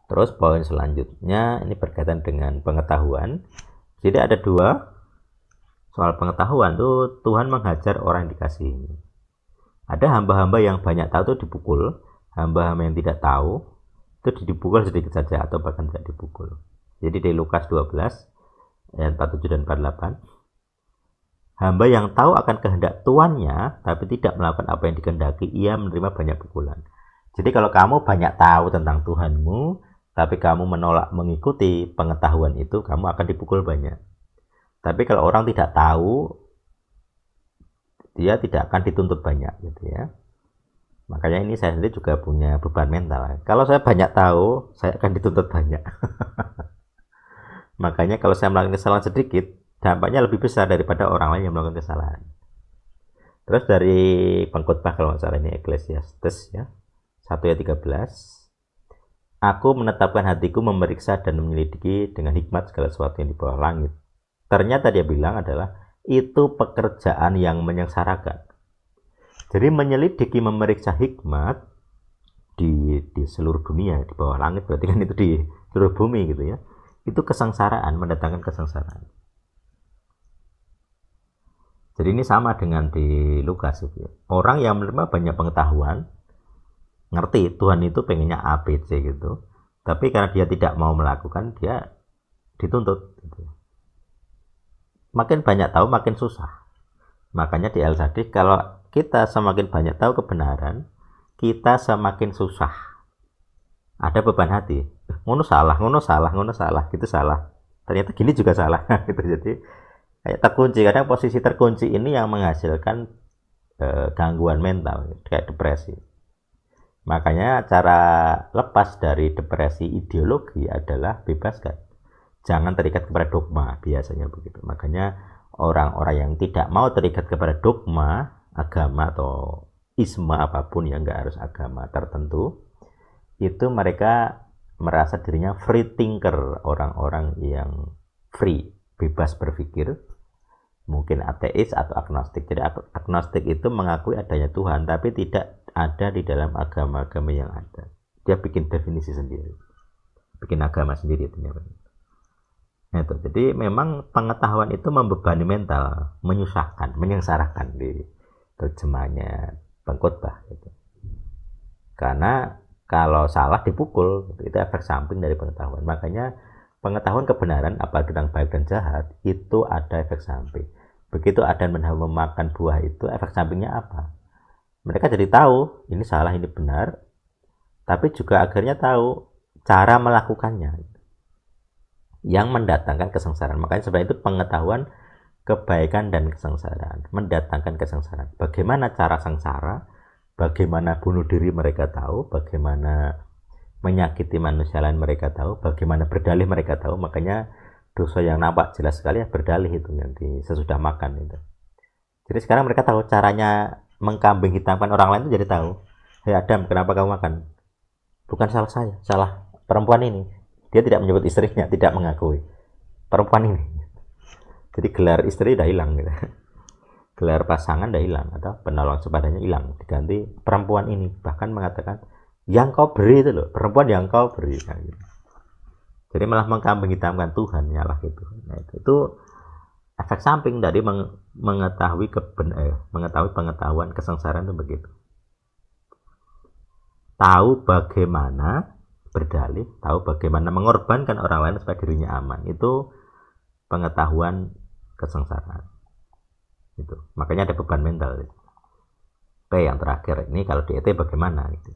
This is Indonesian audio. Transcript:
Terus poin selanjutnya ini berkaitan dengan pengetahuan. Jadi ada dua soal pengetahuan tuh, Tuhan menghajar orang yang dikasihi. Ada hamba-hamba yang banyak tahu tuh dipukul, hamba-hamba yang tidak tahu itu dipukul sedikit saja atau bahkan tidak dipukul. Jadi di Lukas 12 ayat 47 dan 48, hamba yang tahu akan kehendak tuannya tapi tidak melakukan apa yang dikehendaki, ia menerima banyak pukulan. Jadi kalau kamu banyak tahu tentang Tuhanmu tapi kamu menolak mengikuti pengetahuan itu, kamu akan dipukul banyak. Tapi kalau orang tidak tahu, dia tidak akan dituntut banyak gitu ya. Makanya ini saya sendiri juga punya beban mental. Kalau saya banyak tahu, saya akan dituntut banyak. Makanya kalau saya melakukan kesalahan sedikit, dampaknya lebih besar daripada orang lain yang melakukan kesalahan. Terus dari pengkhotbah kalau nggak salah ini Ecclesiastes ya, 1 ayat 13. Aku menetapkan hatiku memeriksa dan menyelidiki dengan hikmat segala sesuatu yang di bawah langit. Ternyata dia bilang adalah itu pekerjaan yang menyengsarakan. Jadi menyelidiki, memeriksa hikmat di seluruh dunia, di bawah langit, berarti kan itu di seluruh bumi gitu ya. Itu kesengsaraan, mendatangkan kesengsaraan. Jadi ini sama dengan di Lukas itu ya. Orang yang menerima banyak pengetahuan, ngerti Tuhan itu pengennya A, B, C gitu, tapi karena dia tidak mau melakukan, dia dituntut gitu. Makin banyak tahu makin susah. Makanya di Al-Sadiq, kalau kita semakin banyak tahu kebenaran, kita semakin susah. Ada beban hati, ngono salah, gitu salah, ternyata gini juga salah gitu. Jadi kayak terkunci, kadang posisi terkunci ini yang menghasilkan gangguan mental kayak depresi. Makanya cara lepas dari depresi ideologi adalah bebaskan. Jangan terikat kepada dogma, biasanya begitu. Makanya orang-orang yang tidak mau terikat kepada dogma, agama atau isma apapun yang nggak harus agama tertentu, itu mereka merasa dirinya free thinker, orang-orang yang free, bebas berpikir, mungkin ateis atau agnostik. Jadi agnostik itu mengakui adanya Tuhan, tapi tidak ada di dalam agama-agama yang ada. Dia bikin definisi sendiri, bikin agama sendiri itu. Nah, itu. Jadi memang pengetahuan itu membebani mental, menyusahkan, menyengsarakan di terjemahnya pengkhotbah gitu. Karena kalau salah dipukul, itu efek samping dari pengetahuan. Makanya pengetahuan kebenaran, apalagi tentang baik dan jahat, itu ada efek samping. Begitu Adam dan Hawa memakan buah itu, efek sampingnya apa? Mereka jadi tahu ini salah, ini benar, tapi juga akhirnya tahu cara melakukannya yang mendatangkan kesengsaraan. Makanya sebenarnya itu pengetahuan kebaikan dan kesengsaraan, mendatangkan kesengsaraan. Bagaimana cara sengsara, bagaimana bunuh diri mereka tahu, bagaimana menyakiti manusia lain mereka tahu, bagaimana berdalih mereka tahu. Makanya dosa yang nampak jelas sekali ya berdalih itu nanti sesudah makan itu. Jadi sekarang mereka tahu caranya mengkambing hitamkan orang lain itu, jadi tahu. Hei Adam, kenapa kamu makan? Bukan salah saya, salah perempuan ini. Dia tidak menyebut istrinya, tidak mengakui perempuan ini. Jadi gelar istri udah hilang gitu. Gelar pasangan udah hilang, atau penolong sepadanya hilang, diganti perempuan ini. Bahkan mengatakan yang kau beri itu loh, perempuan yang kau beri gitu. Jadi malah mengkambing hitamkan Tuhan, nyalah gitu. Nah, itu efek samping dari mengetahui pengetahuan kesengsaraan itu begitu. Tahu bagaimana berdalih, tahu bagaimana mengorbankan orang lain supaya dirinya aman, itu pengetahuan kesengsaraan. Itu makanya ada beban mental. Oke, yang terakhir ini kalau di ET bagaimana gitu.